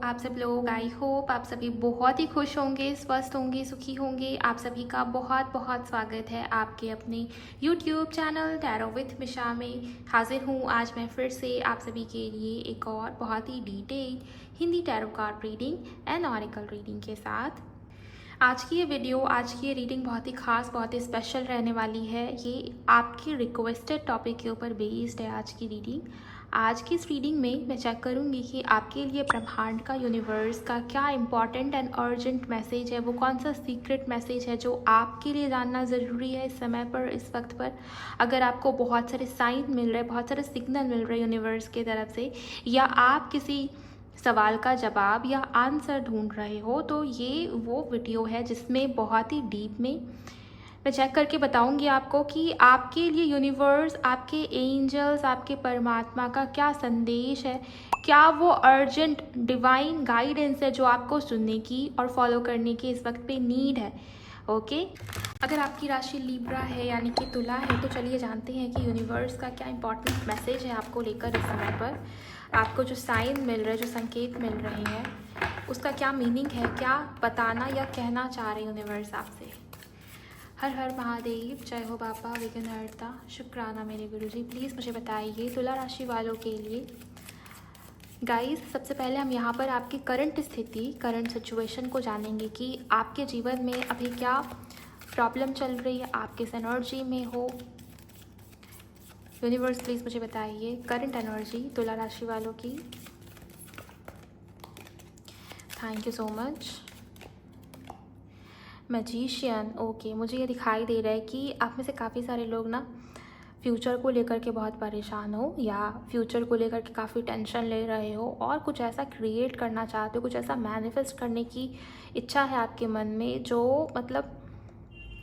आप सब लोग। आई होप आप सभी बहुत ही खुश होंगे, स्वस्थ होंगे, सुखी होंगे। आप सभी का बहुत बहुत स्वागत है आपके अपने यूट्यूब चैनल टैरो विथ मिशा में। हाजिर हूँ आज मैं फिर से आप सभी के लिए एक और बहुत ही detail Hindi tarot card reading and oracle reading के साथ। आज की ये वीडियो, आज की ये रीडिंग बहुत ही खास, बहुत ही स्पेशल रहने वाली है। ये आपकी रिक्वेस्टेड टॉपिक के ऊपर बेस्ड है आज की रीडिंग। आज की इस रीडिंग में मैं चेक करूंगी कि आपके लिए ब्रह्मांड का, यूनिवर्स का क्या इंपॉर्टेंट एंड अर्जेंट मैसेज है, वो कौन सा सीक्रेट मैसेज है जो आपके लिए जानना ज़रूरी है इस समय पर, इस वक्त पर। अगर आपको बहुत सारे साइन मिल रहे, बहुत सारे सिग्नल मिल रहे यूनिवर्स की तरफ से, या आप किसी सवाल का जवाब या आंसर ढूंढ रहे हो, तो ये वो वीडियो है जिसमें बहुत ही डीप में मैं चेक करके बताऊंगी आपको कि आपके लिए यूनिवर्स, आपके एंजल्स, आपके परमात्मा का क्या संदेश है, क्या वो अर्जेंट डिवाइन गाइडेंस है जो आपको सुनने की और फॉलो करने की इस वक्त पे नीड है। ओके, अगर आपकी राशि लिब्रा है यानी कि तुला है, तो चलिए जानते हैं कि यूनिवर्स का क्या इंपॉर्टेंट मैसेज है आपको लेकर इस समय पर। आपको जो साइन मिल रहे हैं, जो संकेत मिल रहे हैं, उसका क्या मीनिंग है, क्या बताना या कहना चाह रहे यूनिवर्स आपसे। हर हर महादेव, जय हो बाबा विघ्नहर्ता, शुक्राना मेरे गुरुजी। प्लीज़ मुझे बताइए तुला राशि वालों के लिए। गाइस, सबसे पहले हम यहाँ पर आपकी करंट स्थिति, करंट सिचुएशन को जानेंगे कि आपके जीवन में अभी क्या प्रॉब्लम चल रही है, आप किस एनर्जी में हो। यूनिवर्स प्लीज़ मुझे बताइए करंट एनर्जी तुला राशि वालों की। Thank you so much. Magician, okay, मुझे ये दिखाई दे रहा है कि आप में से काफ़ी सारे लोग ना फ्यूचर को लेकर के बहुत परेशान हो, या फ्यूचर को लेकर के काफ़ी टेंशन ले रहे हो और कुछ ऐसा क्रिएट करना चाहते हो, कुछ ऐसा मैनिफेस्ट करने की इच्छा है आपके मन में जो मतलब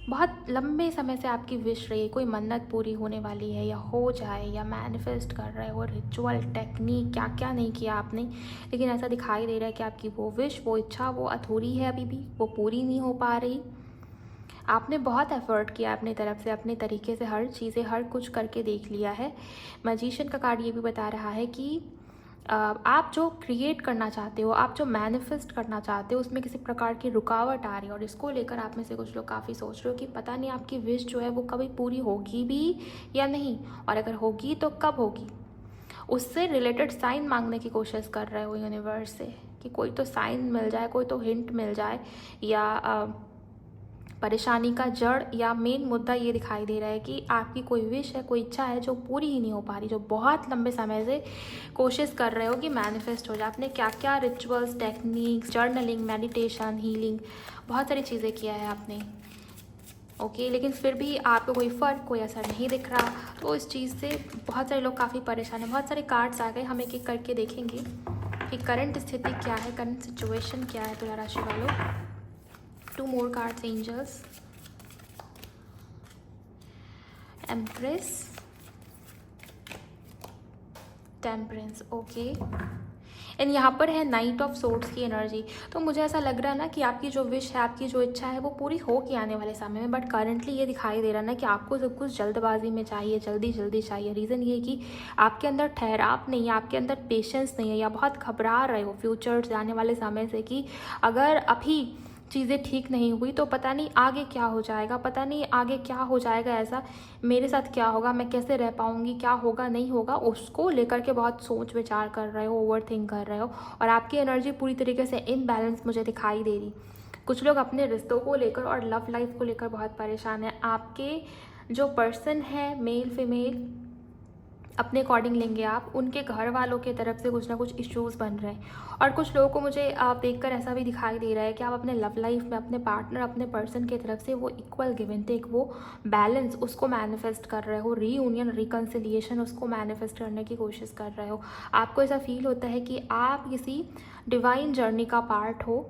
बहुत लंबे समय से आपकी विश रही है, कोई मन्नत पूरी होने वाली है या हो जाए, या मैनिफेस्ट कर रहे हो, रिचुअल टेक्निक क्या क्या नहीं किया आपने, लेकिन ऐसा दिखाई दे रहा है कि आपकी वो विश, वो इच्छा, वो अधूरी है, अभी भी वो पूरी नहीं हो पा रही। आपने बहुत एफर्ट किया अपनी तरफ से, अपने तरीके से हर चीज़ें, हर कुछ करके देख लिया है। मैजिशियन का कार्ड ये भी बता रहा है कि आप जो क्रिएट करना चाहते हो, आप जो मैनिफेस्ट करना चाहते हो, उसमें किसी प्रकार की रुकावट आ रही है, और इसको लेकर आप में से कुछ लोग काफ़ी सोच रहे हो कि पता नहीं आपकी विश जो है वो कभी पूरी होगी भी या नहीं, और अगर होगी तो कब होगी। उससे रिलेटेड साइन मांगने की कोशिश कर रहे हो यूनिवर्स से कि कोई तो साइन मिल जाए, कोई तो हिंट मिल जाए, या परेशानी का जड़ या मेन मुद्दा ये दिखाई दे रहा है कि आपकी कोई विश है, कोई इच्छा है जो पूरी ही नहीं हो पा रही, जो बहुत लंबे समय से कोशिश कर रहे हो कि मैनिफेस्ट हो जाए। आपने क्या क्या rituals, techniques, journaling, meditation, healing, बहुत सारी चीज़ें किया है आपने। ओके, लेकिन फिर भी आपको कोई फ़र्क, कोई असर नहीं दिख रहा। तो इस चीज़ से बहुत सारे लोग काफ़ी परेशान हैं। बहुत सारे कार्ड्स आ गए, हम एक एक करके देखेंगे कि करंट स्थिति क्या है, करंट सिचुएशन क्या है तुला राशि वालों। 2 more cards, angels, empress, temperance, okay. And यहाँ पर है नाइट ऑफ सोर्ड्स की एनर्जी। तो मुझे ऐसा लग रहा है ना कि आपकी जो विश है, आपकी जो इच्छा है, वो पूरी हो के आने वाले समय में, बट करंटली ये दिखाई दे रहा है ना कि आपको सब कुछ जल्दबाजी में चाहिए, जल्दी जल्दी चाहिए। रीज़न ये है कि आपके अंदर ठहराव नहीं है, आपके अंदर पेशेंस नहीं है, या बहुत घबरा रहे हो फ्यूचर जाने वाले समय से कि अगर अभी चीज़ें ठीक नहीं हुई तो पता नहीं आगे क्या हो जाएगा, पता नहीं आगे क्या हो जाएगा, ऐसा मेरे साथ क्या होगा, मैं कैसे रह पाऊँगी, क्या होगा नहीं होगा, उसको लेकर के बहुत सोच विचार कर रहे हो, ओवर थिंक कर रहे हो, और आपकी एनर्जी पूरी तरीके से इनबैलेंस मुझे दिखाई दे रही। कुछ लोग अपने रिश्तों को लेकर और लव लाइफ को लेकर बहुत परेशान हैं। आपके जो पर्सन है, मेल फीमेल, अपने अकॉर्डिंग लेंगे आप, उनके घर वालों की तरफ से कुछ ना कुछ इश्यूज़ बन रहे हैं। और कुछ लोगों को मुझे आप देखकर ऐसा भी दिखाई दे रहा है कि आप अपने लव लाइफ में अपने पार्टनर, अपने पर्सन की तरफ से वो इक्वल गिव एंड टेक, वो बैलेंस, उसको मैनिफेस्ट कर रहे हो, रीयूनियन, रिकन्सिलिएशन, उसको मैनिफेस्ट करने की कोशिश कर रहे हो। आपको ऐसा फील होता है कि आप किसी डिवाइन जर्नी का पार्ट हो,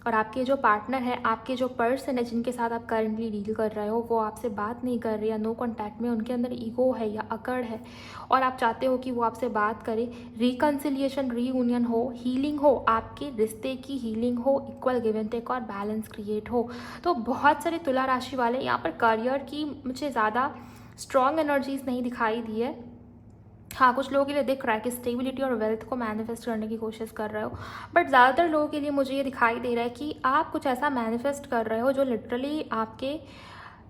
और आपके जो पार्टनर है, आपके जो पर्सन है जिनके साथ आप करंटली डील कर रहे हो, वो आपसे बात नहीं कर रही, या नो कॉन्टैक्ट में, उनके अंदर ईगो है या अकड़ है, और आप चाहते हो कि वो आपसे बात करे, रिकन्सिलिएशन, रीयूनियन हो, हीलिंग हो, आपके रिश्ते की हीलिंग हो, इक्वल गिव एंड टेक और बैलेंस क्रिएट हो। तो बहुत सारे तुला राशि वाले यहाँ पर करियर की मुझे ज़्यादा स्ट्रॉन्ग एनर्जीज नहीं दिखाई दी है, हाँ, कुछ लोगों के लिए दिख रहा है कि स्टेबिलिटी और वेल्थ को मैनिफेस्ट करने की कोशिश कर रहे हो, बट ज़्यादातर लोगों के लिए मुझे ये दिखाई दे रहा है कि आप कुछ ऐसा मैनिफेस्ट कर रहे हो जो लिटरली आपके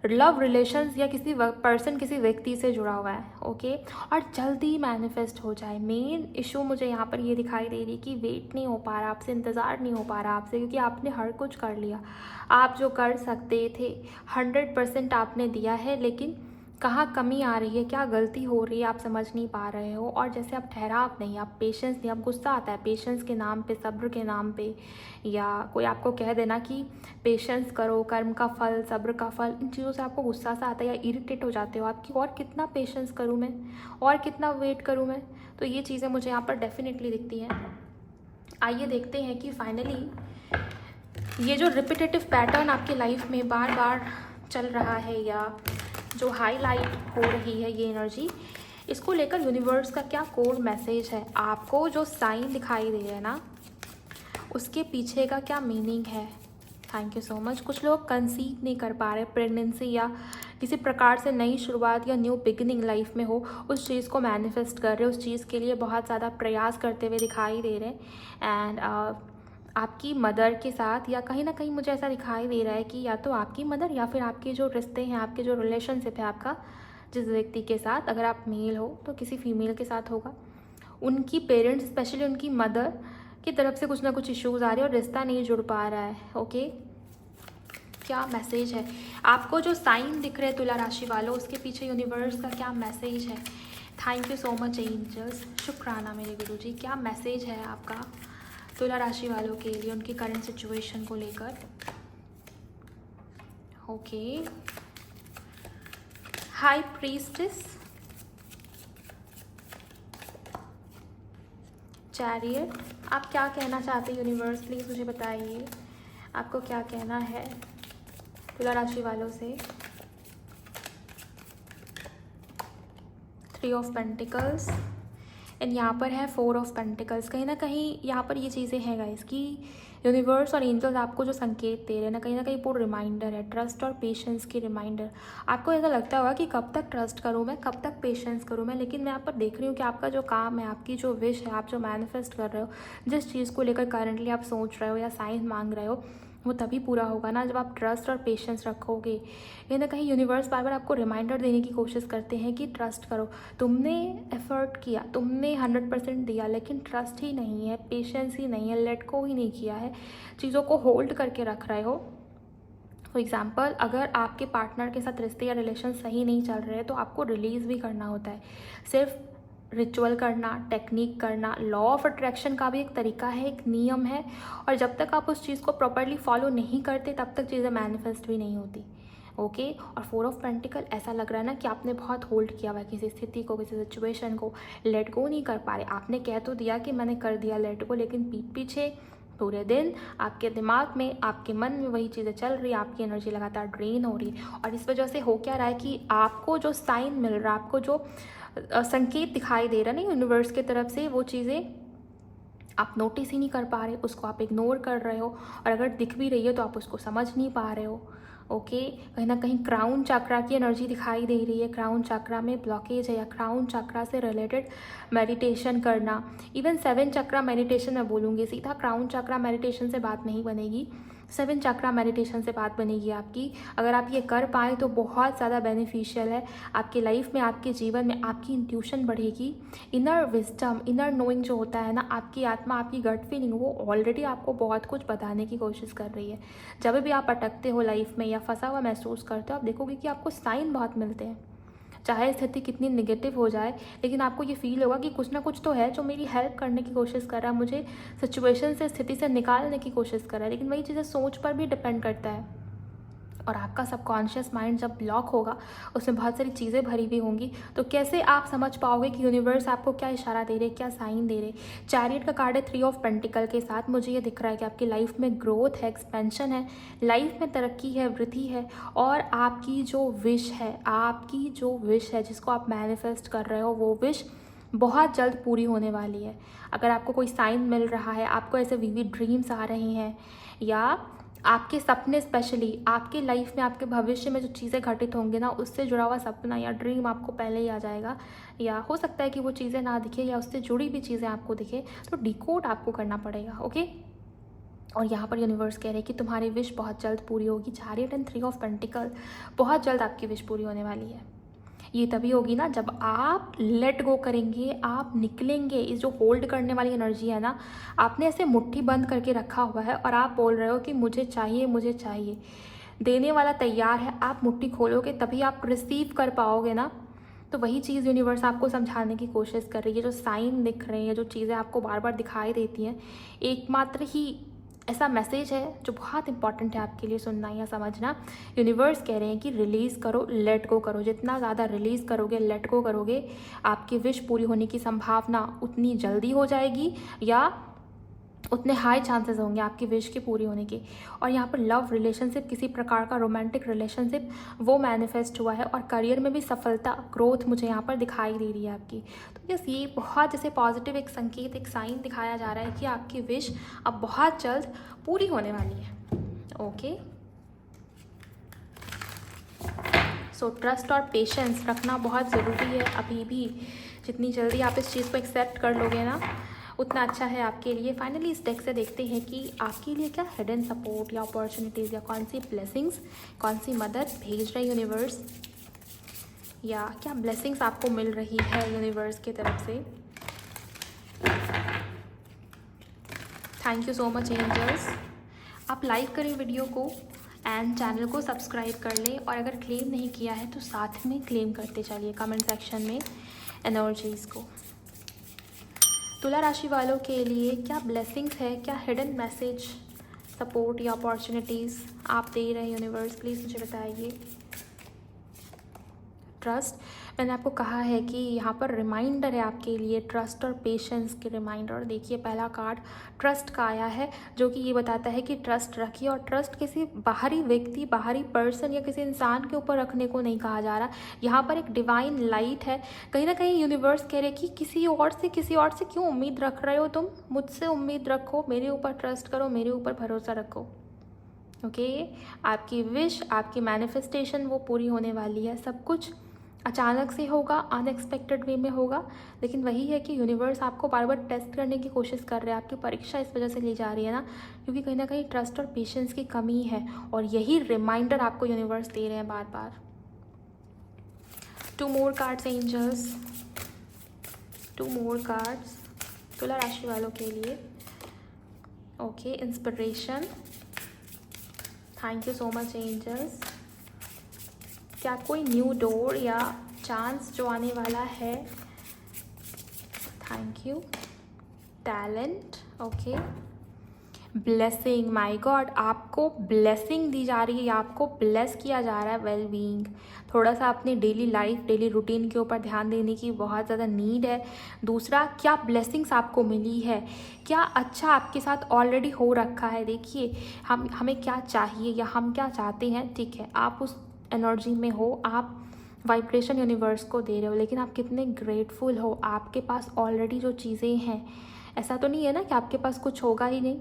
लव रिलेशंस या किसी पर्सन, किसी व्यक्ति से जुड़ा हुआ है, ओके, और जल्दी मैनिफेस्ट हो जाए। मेन इशू मुझे यहाँ पर ये दिखाई दे रही कि वेट नहीं हो पा रहा आपसे, इंतज़ार नहीं हो पा रहा आपसे, क्योंकि आपने हर कुछ कर लिया। आप जो कर सकते थे 100% आपने दिया है, लेकिन कहाँ कमी आ रही है, क्या गलती हो रही है, आप समझ नहीं पा रहे हो। और जैसे आप ठहराव नहीं, आप पेशेंस नहीं, आप गुस्सा आता है पेशेंस के नाम पे, सब्र के नाम पे, या कोई आपको कह देना कि पेशेंस करो, कर्म का फल, सब्र का फल, इन चीज़ों से आपको गुस्सा सा आता है या इरिटेट हो जाते हो आपकी, और कितना पेशेंस करूँ मैं, और कितना वेट करूँ मैं। तो ये चीज़ें मुझे यहाँ पर डेफिनेटली दिखती हैं। आइए देखते हैं कि फाइनली ये जो रिपीटेटिव पैटर्न आपकी लाइफ में बार बार चल रहा है, या जो हाईलाइट हो रही है ये एनर्जी, इसको लेकर यूनिवर्स का क्या कोड मैसेज है, आपको जो साइन दिखाई दे रहे हैं ना, उसके पीछे का क्या मीनिंग है। Thank you so much. कुछ लोग कंसीव नहीं कर पा रहे, प्रेगनेंसी या किसी प्रकार से नई शुरुआत या न्यू बिगिनिंग लाइफ में हो, उस चीज़ को मैनिफेस्ट कर रहे हो, उस चीज़ के लिए बहुत ज़्यादा प्रयास करते हुए दिखाई दे रहे हैं। एंड आपकी मदर के साथ, या कहीं ना कहीं मुझे ऐसा दिखाई दे रहा है कि या तो आपकी मदर या फिर आपके जो रिश्ते हैं, आपके जो रिलेशनशिप है आपका जिस व्यक्ति के साथ, अगर आप मेल हो तो किसी फीमेल के साथ होगा, उनकी पेरेंट्स, स्पेशली उनकी मदर की तरफ से कुछ ना कुछ इश्यूज़ आ रहे हैं और रिश्ता नहीं जुड़ पा रहा है, ओके। क्या मैसेज है आपको, जो साइन दिख रहे हैं तुला राशि वालों, उसके पीछे यूनिवर्स का क्या मैसेज है। Thank you so much angels, शुक्राना मेरे गुरुजी। क्या मैसेज है आपका तुला राशि वालों के लिए उनकी करंट सिचुएशन को लेकर। ओके, हाई प्रीस्टेस, चैरियट, आप क्या कहना चाहते हैं यूनिवर्स, प्लीज़ मुझे बताइए आपको क्या कहना है तुला राशि वालों से। 3 ऑफ पेंटिकल्स, एंड यहाँ पर है 4 ऑफ पेंटिकल्स। कहीं ना कहीं यहाँ पर ये चीज़ें हैं गाइस कि यूनिवर्स और एंजल्स आपको जो संकेत दे रहे हैं ना, कहीं ना कहीं वो रिमाइंडर है, ट्रस्ट और पेशेंस की रिमाइंडर। आपको ऐसा लगता होगा कि कब तक ट्रस्ट करूँ मैं, कब तक पेशेंस करूँ मैं, लेकिन मैं यहाँ पर देख रही हूँ कि आपका जो काम है, आपकी जो विश है, आप जो मैनिफेस्ट कर रहे हो, जिस चीज़ को लेकर करंटली आप सोच रहे हो या साइन मांग रहे हो, वो तभी पूरा होगा ना जब आप ट्रस्ट और पेशेंस रखोगे। कहीं ना कहीं यूनिवर्स बार बार आपको रिमाइंडर देने की कोशिश करते हैं कि ट्रस्ट करो। तुमने एफर्ट किया, तुमने 100% दिया, लेकिन ट्रस्ट ही नहीं है, पेशेंस ही नहीं है, लेट को ही नहीं किया है, चीज़ों को होल्ड करके रख रहे हो। फॉर एग्ज़ाम्पल, अगर आपके पार्टनर के साथ रिश्ते या रिलेशन सही नहीं चल रहे तो आपको रिलीज़ भी करना होता है। सिर्फ रिचुअल करना, टेक्निक करना, लॉ ऑफ अट्रैक्शन का भी एक तरीका है, एक नियम है, और जब तक आप उस चीज़ को प्रॉपरली फॉलो नहीं करते तब तक चीज़ें मैनिफेस्ट भी नहीं होती, ओके। और 4 ऑफ पेंटिकल, ऐसा लग रहा है ना कि आपने बहुत होल्ड किया हुआ है किसी स्थिति को, किसी सिचुएशन को, लेट गो नहीं कर पा रहे। आपने कह तो दिया कि मैंने कर दिया लेट गो, लेकिन पीठ पीछे पूरे दिन आपके दिमाग में, आपके मन में वही चीज़ें चल रही है, आपकी एनर्जी लगातार ड्रेन हो रही है। और इस वजह से हो क्या रहा है कि आपको जो साइन मिल रहा है, आपको जो संकेत दिखाई दे रहा है ना यूनिवर्स की तरफ से, वो चीज़ें आप नोटिस ही नहीं कर पा रहे, उसको आप इग्नोर कर रहे हो, और अगर दिख भी रही है तो आप उसको समझ नहीं पा रहे हो, ओके। कहीं ना कहीं क्राउन चक्रा की एनर्जी दिखाई दे रही है, क्राउन चक्रा में ब्लॉकेज है, या क्राउन चक्रा से रिलेटेड मेडिटेशन करना, इवन 7 चक्रा मेडिटेशन मैं बोलूँगी, सीधा क्राउन चक्रा मेडिटेशन से बात नहीं बनेगी, 7 चक्रा मेडिटेशन से बात बनेगी आपकी। अगर आप ये कर पाए तो बहुत ज़्यादा बेनिफिशियल है आपकी लाइफ में, आपके जीवन में। आपकी इंट्यूशन बढ़ेगी, इनर विजडम, इनर नोइंग जो होता है ना, आपकी आत्मा, आपकी गट फीलिंग, वो ऑलरेडी आपको बहुत कुछ बताने की कोशिश कर रही है। जब भी आप अटकते हो लाइफ में या फंसा हुआ महसूस करते हो, आप देखोगे कि आपको साइन बहुत मिलते हैं। चाहे स्थिति कितनी नेगेटिव हो जाए, लेकिन आपको ये फील होगा कि कुछ ना कुछ तो है जो मेरी हेल्प करने की कोशिश कर रहा है, मुझे सिचुएशन से, स्थिति से निकालने की कोशिश कर रहा है। लेकिन वही चीज़ें सोच पर भी डिपेंड करता है, और आपका सबकॉन्शियस माइंड जब ब्लॉक होगा, उसमें बहुत सारी चीज़ें भरी हुई होंगी, तो कैसे आप समझ पाओगे कि यूनिवर्स आपको क्या इशारा दे रहे, क्या साइन दे रहे। चैरियट का कार्ड है 3 ऑफ पेंटिकल के साथ। मुझे ये दिख रहा है कि आपकी लाइफ में ग्रोथ है, एक्सपेंशन है, लाइफ में तरक्की है, वृद्धि है, और आपकी जो विश है, आपकी जो विश है जिसको आप मैनिफेस्ट कर रहे हो, वो विश बहुत जल्द पूरी होने वाली है। अगर आपको कोई साइन मिल रहा है, आपको ऐसे विविड ड्रीम्स आ रहे हैं, या आपके सपने, स्पेशली आपके लाइफ में आपके भविष्य में जो चीज़ें घटित होंगी ना, उससे जुड़ा हुआ सपना या ड्रीम आपको पहले ही आ जाएगा, या हो सकता है कि वो चीज़ें ना दिखे या उससे जुड़ी भी चीज़ें आपको दिखे, तो डिकोड आपको करना पड़ेगा। ओके। और यहाँ पर यूनिवर्स कह रहे हैं कि तुम्हारी विश बहुत जल्द पूरी होगी। चैरियट एंड 3 ऑफ पेंटिकल, बहुत जल्द आपकी विश पूरी होने वाली है। ये तभी होगी ना जब आप लेट गो करेंगे, आप निकलेंगे। इस जो होल्ड करने वाली एनर्जी है ना, आपने ऐसे मुट्ठी बंद करके रखा हुआ है और आप बोल रहे हो कि मुझे चाहिए, मुझे चाहिए। देने वाला तैयार है, आप मुट्ठी खोलोगे तभी आप रिसीव कर पाओगे ना। तो वही चीज़ यूनिवर्स आपको समझाने की कोशिश कर रही है। जो साइन दिख रहे हैं, जो चीज़ें आपको बार बार दिखाई देती हैं, एकमात्र ही ऐसा मैसेज है जो बहुत इंपॉर्टेंट है आपके लिए सुनना या समझना। यूनिवर्स कह रहे हैं कि रिलीज़ करो, लेट गो करो। जितना ज़्यादा रिलीज़ करोगे, लेट गो करोगे, आपकी विश पूरी होने की संभावना उतनी जल्दी हो जाएगी, या उतने हाई चांसेस होंगे आपकी विश की पूरी होने के। और यहाँ पर लव रिलेशनशिप, किसी प्रकार का रोमांटिक रिलेशनशिप, वो मैनिफेस्ट हुआ है। और करियर में भी सफलता, ग्रोथ मुझे यहाँ पर दिखाई दे रही है आपकी। तो यस, ये बहुत जैसे पॉजिटिव एक संकेत, एक साइन दिखाया जा रहा है कि आपकी विश अब बहुत जल्द पूरी होने वाली है। ओके। सो ट्रस्ट और पेशेंस रखना बहुत ज़रूरी है अभी भी। जितनी जल्दी आप इस चीज़ को एक्सेप्ट कर लोगे ना, उतना अच्छा है आपके लिए। फाइनली इस डेक से देखते हैं कि आपके लिए क्या हिडन सपोर्ट या अपॉर्चुनिटीज़ या कौन सी ब्लेसिंग्स, कौन सी मदद भेज रहे यूनिवर्स, या क्या ब्लेसिंग्स आपको मिल रही है यूनिवर्स की तरफ से। Thank you so much angels. आप लाइक करें वीडियो को एंड चैनल को सब्सक्राइब कर लें, और अगर क्लेम नहीं किया है तो साथ में क्लेम करते चलिए कमेंट सेक्शन में एनर्जीज़ को। तुला राशि वालों के लिए क्या ब्लेसिंग्स है, क्या हिडन मैसेज, सपोर्ट या अपॉर्चुनिटीज़ आप दे रहे हैं यूनिवर्स, प्लीज़ मुझे बताइए। ट्रस्ट, मैंने आपको कहा है कि यहाँ पर रिमाइंडर है आपके लिए, ट्रस्ट और पेशेंस के रिमाइंडर। देखिए पहला कार्ड ट्रस्ट का आया है, जो कि ये बताता है कि ट्रस्ट रखिए। और ट्रस्ट किसी बाहरी व्यक्ति, बाहरी पर्सन या किसी इंसान के ऊपर रखने को नहीं कहा जा रहा। यहाँ पर एक डिवाइन लाइट है। कहीं ना कहीं यूनिवर्स कह रहे कि किसी और से क्यों उम्मीद रख रहे हो तुम, मुझसे उम्मीद रखो, मेरे ऊपर ट्रस्ट करो, मेरे ऊपर भरोसा रखो। ओके। आपकी विश, आपकी मैनिफेस्टेशन वो पूरी होने वाली है। सब कुछ अचानक से होगा, अनएक्सपेक्टेड वे में होगा, लेकिन वही है कि यूनिवर्स आपको बार बार टेस्ट करने की कोशिश कर रहे हैं। आपकी परीक्षा इस वजह से ली जा रही है ना, क्योंकि कहीं ना कहीं ट्रस्ट और पेशेंस की कमी है, और यही रिमाइंडर आपको यूनिवर्स दे रहे हैं बार बार। 2 more cards angels, 2 more cards तुला राशि वालों के लिए। Okay, inspiration. Thank you so much angels. क्या कोई न्यू डोर या चांस जो आने वाला है? Thank you. Talent. Okay. Blessing, my God, आपको ब्लेसिंग दी जा रही है, आपको ब्लेस किया जा रहा है। वेल बीइंग, थोड़ा सा अपनी डेली लाइफ, डेली रूटीन के ऊपर ध्यान देने की बहुत ज़्यादा नीड है। दूसरा, क्या ब्लेसिंग्स आपको मिली है, क्या अच्छा आपके साथ ऑलरेडी हो रखा है। देखिए हमें क्या चाहिए या हम क्या चाहते हैं, ठीक है, आप उस एनर्जी में हो, आप वाइब्रेशन यूनिवर्स को दे रहे हो, लेकिन आप कितने ग्रेटफुल हो, आपके पास ऑलरेडी जो चीज़ें हैं। ऐसा तो नहीं है ना कि आपके पास कुछ होगा ही नहीं,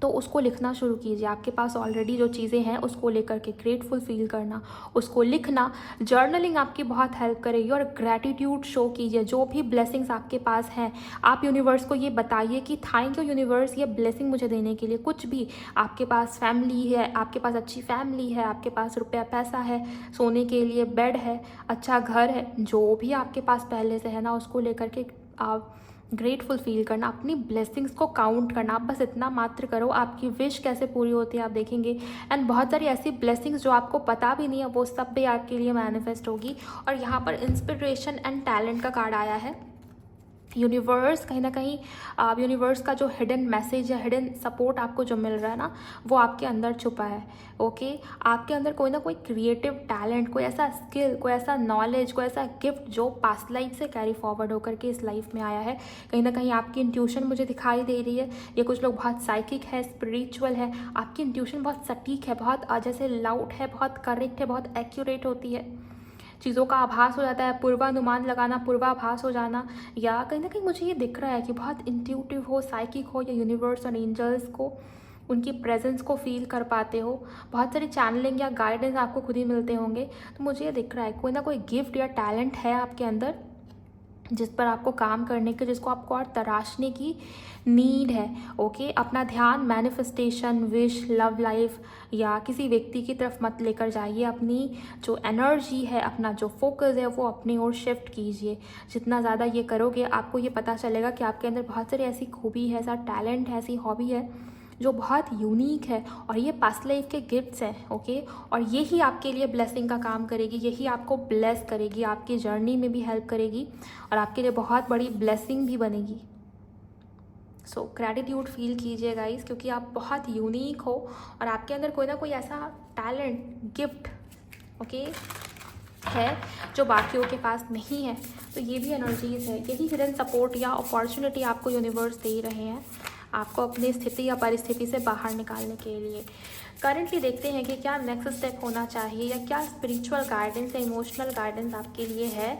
तो उसको लिखना शुरू कीजिए। आपके पास ऑलरेडी जो चीज़ें हैं उसको लेकर के ग्रेटफुल फील करना, उसको लिखना, जर्नलिंग आपकी बहुत हेल्प करेगी। और ग्रैटिट्यूड शो कीजिए, जो भी ब्लेसिंग्स आपके पास हैं आप यूनिवर्स को ये बताइए कि थैंक यू यूनिवर्स, ये ब्लेसिंग मुझे देने के लिए। कुछ भी आपके पास, फैमिली है, आपके पास अच्छी फैमिली है, आपके पास रुपया पैसा है, सोने के लिए बेड है, अच्छा घर है, जो भी आपके पास पहले से है ना, उसको लेकर के आप ग्रेटफुल फील करना, अपनी ब्लेसिंग्स को काउंट करना। आप बस इतना मात्र करो, आपकी विश कैसे पूरी होती है आप देखेंगे। एंड बहुत सारी ऐसी ब्लेसिंग्स जो आपको पता भी नहीं है, वो सब भी आपके लिए मैनिफेस्ट होगी। और यहाँ पर इंस्पिरेशन एंड टैलेंट का कार्ड आया है। यूनिवर्स कहीं ना कहीं यूनिवर्स का जो हिडन मैसेज या हिडन सपोर्ट आपको जो मिल रहा है ना, वो आपके अंदर छुपा है। ओके, आपके अंदर कोई ना कोई क्रिएटिव टैलेंट, कोई ऐसा स्किल, कोई ऐसा नॉलेज, कोई ऐसा गिफ्ट जो पास्ट लाइफ से कैरी फॉरवर्ड होकर के इस लाइफ में आया है। कहीं ना कहीं आपकी इंट्यूशन मुझे दिखाई दे रही है। ये कुछ लोग बहुत साइकिक है, स्पिरिचुअल है, आपकी इंट्यूशन बहुत सटीक है, बहुत जैसे लाउड है, बहुत करेक्ट है, बहुत एक्यूरेट होती है। चीज़ों का आभास हो जाता है, पूर्वानुमान लगाना, पूर्वाभास हो जाना। या कहीं ना कहीं मुझे ये दिख रहा है कि बहुत इंट्यूटिव हो, साइकिक हो, या यूनिवर्स और एंजल्स को उनकी प्रेजेंस को फील कर पाते हो, बहुत सारी चैनलिंग या गाइडेंस आपको खुद ही मिलते होंगे। तो मुझे ये दिख रहा है कोई ना कोई गिफ्ट या टैलेंट है आपके अंदर जिस पर आपको काम करने की, जिसको आपको और तराशने की नीड है। ओके, अपना ध्यान मैनिफेस्टेशन, विश, लव लाइफ या किसी व्यक्ति की तरफ मत लेकर जाइए। अपनी जो एनर्जी है, अपना जो फोकस है वो अपनी ओर शिफ्ट कीजिए। जितना ज़्यादा ये करोगे आपको ये पता चलेगा कि आपके अंदर बहुत सारी ऐसी खूबी है, ऐसा टैलेंट है, ऐसी हॉबी है जो बहुत यूनिक है और ये पास्ट लाइफ के गिफ्ट्स हैं। ओके, और यही आपके लिए ब्लेसिंग का काम करेगी, यही आपको ब्लेस करेगी, आपकी जर्नी में भी हेल्प करेगी और आपके लिए बहुत बड़ी ब्लेसिंग भी बनेगी। सो ग्रैटिट्यूड फील कीजिए गाइस, क्योंकि आप बहुत यूनिक हो और आपके अंदर कोई ना कोई ऐसा टैलेंट, गिफ्ट ओके है जो बाकियों के पास नहीं है। तो ये भी एनर्जीज है, यही हिडन सपोर्ट या अपॉर्चुनिटी आपको यूनिवर्स दे रहे हैं आपको अपनी स्थिति या परिस्थिति से बाहर निकालने के लिए। करंटली देखते हैं कि क्या नेक्स्ट स्टेप होना चाहिए या क्या स्पिरिचुअल गाइडेंस या इमोशनल गाइडेंस आपके लिए है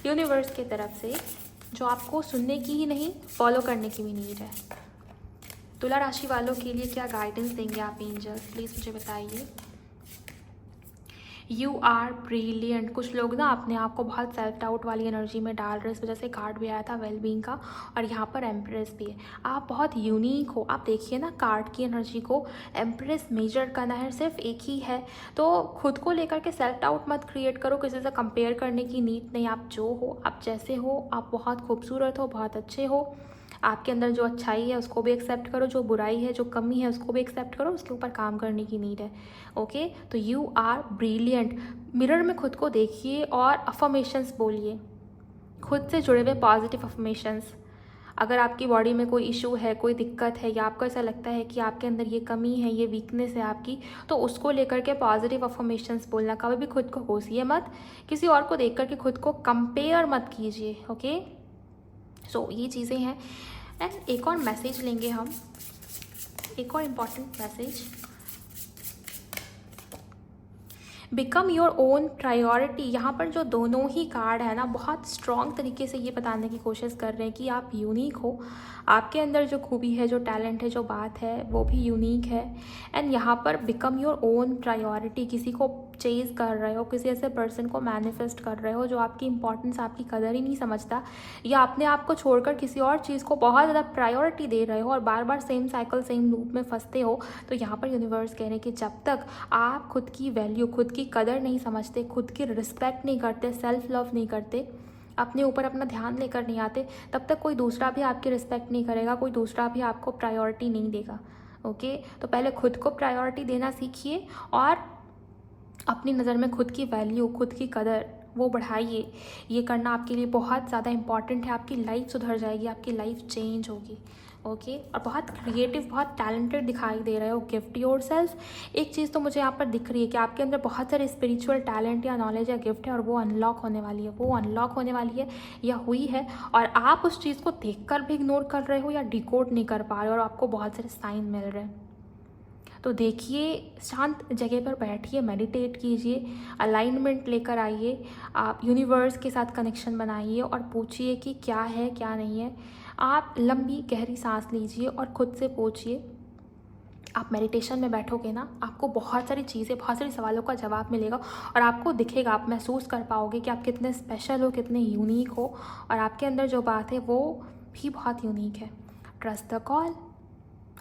यूनिवर्स की तरफ से, जो आपको सुनने की ही नहीं फॉलो करने की भी नीड है। तुला राशि वालों के लिए क्या गाइडेंस देंगे आप एंजल्स, प्लीज़ मुझे बताइए। You are brilliant. कुछ लोग ना अपने आप को बहुत सेल्फ डाउट वाली एनर्जी में डाल रहे हैं, इस वजह से कार्ड भी आया था वेलबींग का और यहाँ पर एम्प्रेस भी है। आप बहुत यूनिक हो। आप देखिए ना कार्ड की एनर्जी को, एम्प्रेस मेजर करना है, सिर्फ एक ही है। तो खुद को लेकर के सेल्फ डाउट मत क्रिएट करो, किसी से कंपेयर करने की नीड नहीं। आप जो हो, आप जैसे हो, आप बहुत खूबसूरत हो, बहुत अच्छे हो। आपके अंदर जो अच्छाई है उसको भी एक्सेप्ट करो, जो बुराई है, जो कमी है उसको भी एक्सेप्ट करो, उसके ऊपर काम करने की नीड है। ओके, तो यू आर ब्रिलियंट। मिरर में खुद को देखिए और अफर्मेशंस बोलिए, खुद से जुड़े हुए पॉजिटिव अफर्मेशंस। अगर आपकी बॉडी में कोई इशू है, कोई दिक्कत है या आपको ऐसा लगता है कि आपके अंदर ये कमी है, ये वीकनेस है आपकी, तो उसको लेकर के पॉजिटिव अफर्मेशंस बोलना। कभी भी खुद को कोसिए मत, किसी और को देख करके खुद को कंपेयर मत कीजिए। ओके, सो ये चीज़ें हैं। एंड एक और मैसेज लेंगे हम, एक और important message. Become your own priority. यहाँ पर जो दोनों ही कार्ड है ना, बहुत स्ट्रॉन्ग तरीके से ये बताने की कोशिश कर रहे हैं कि आप यूनिक हो, आपके अंदर जो खूबी है, जो टैलेंट है, जो बात है वो भी यूनिक है। एंड यहाँ पर बिकम योर ओन प्रायोरिटी, किसी को चेज कर रहे हो, किसी ऐसे पर्सन को मैनिफेस्ट कर रहे हो जो आपकी इंपॉर्टेंस, आपकी कदर ही नहीं समझता, या अपने आप को छोड़कर किसी और चीज़ को बहुत ज़्यादा प्रायोरिटी दे रहे हो और बार बार सेम साइकिल, सेम लूप में फंसते हो। तो यहाँ पर यूनिवर्स कह रहे हैं कि जब तक आप खुद की वैल्यू, खुद की कदर नहीं समझते, खुद की रिस्पेक्ट नहीं करते, सेल्फ लव नहीं करते, अपने ऊपर अपना ध्यान लेकर नहीं आते, तब तक कोई दूसरा भी आपकी रिस्पेक्ट नहीं करेगा, कोई दूसरा भी आपको प्रायोरिटी नहीं देगा। ओके, तो पहले खुद को प्रायोरिटी देना सीखिए और अपनी नज़र में खुद की वैल्यू, खुद की कदर वो बढ़ाइए। ये करना आपके लिए बहुत ज़्यादा इंपॉर्टेंट है। आपकी लाइफ सुधर जाएगी, आपकी लाइफ चेंज होगी। ओके, और बहुत क्रिएटिव, बहुत टैलेंटेड दिखाई दे रहे हो। Gift yourself. एक चीज़ तो मुझे यहाँ पर दिख रही है कि आपके अंदर बहुत सारे स्पिरिचुअल टैलेंट या नॉलेज या गिफ्ट है और वो अनलॉक होने वाली है, वो अनलॉक होने वाली है या हुई है, और आप उस चीज़ को देखकर भी इग्नोर कर रहे हो या डिकोड नहीं कर पा रहे हो और आपको बहुत सारे साइन मिल रहे हैं। तो देखिए, शांत जगह पर बैठिए, मेडिटेट कीजिए, अलाइनमेंट लेकर आइए, आप यूनिवर्स के साथ कनेक्शन बनाइए और पूछिए कि क्या है, क्या नहीं है। आप लंबी गहरी सांस लीजिए और खुद से पूछिए। आप मेडिटेशन में बैठोगे ना, आपको बहुत सारी चीज़ें, बहुत सारे सवालों का जवाब मिलेगा और आपको दिखेगा, आप महसूस कर पाओगे कि आप कितने स्पेशल हो, कितने यूनिक हो और आपके अंदर जो बात है वो भी बहुत यूनिक है। Trust the call.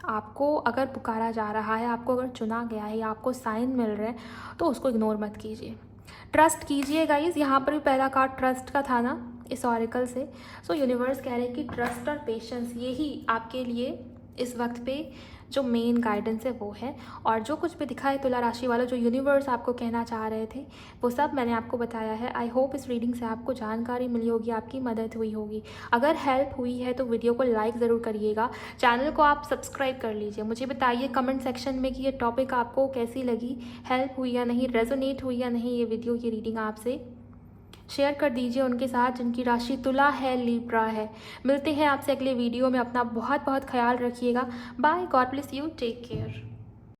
आपको अगर पुकारा जा रहा है, आपको अगर चुना गया है या आपको साइन मिल रहे हैं, तो उसको इग्नोर मत कीजिए, ट्रस्ट कीजिए गाइज। यहाँ पर भी पहला कार्ड ट्रस्ट का था ना इस ऑरिकल से। सो यूनिवर्स कह रहे हैं कि ट्रस्ट और पेशेंस, यही आपके लिए इस वक्त पे जो मेन गाइडेंस है वो है। और जो कुछ भी दिखा है तुला राशि वालों, जो यूनिवर्स आपको कहना चाह रहे थे, वो सब मैंने आपको बताया है। आई होप इस रीडिंग से आपको जानकारी मिली होगी, आपकी मदद हुई होगी। अगर हेल्प हुई है तो वीडियो को लाइक ज़रूर करिएगा, चैनल को आप सब्सक्राइब कर लीजिए। मुझे बताइए कमेंट सेक्शन में कि ये टॉपिक आपको कैसी लगी, हेल्प हुई या नहीं, रेजोनेट हुई या नहीं ये वीडियो, ये रीडिंग आपसे। शेयर कर दीजिए उनके साथ जिनकी राशि तुला है, लिब्रा है। मिलते हैं आपसे अगले वीडियो में। अपना बहुत बहुत ख्याल रखिएगा। Bye, god bless you, take care.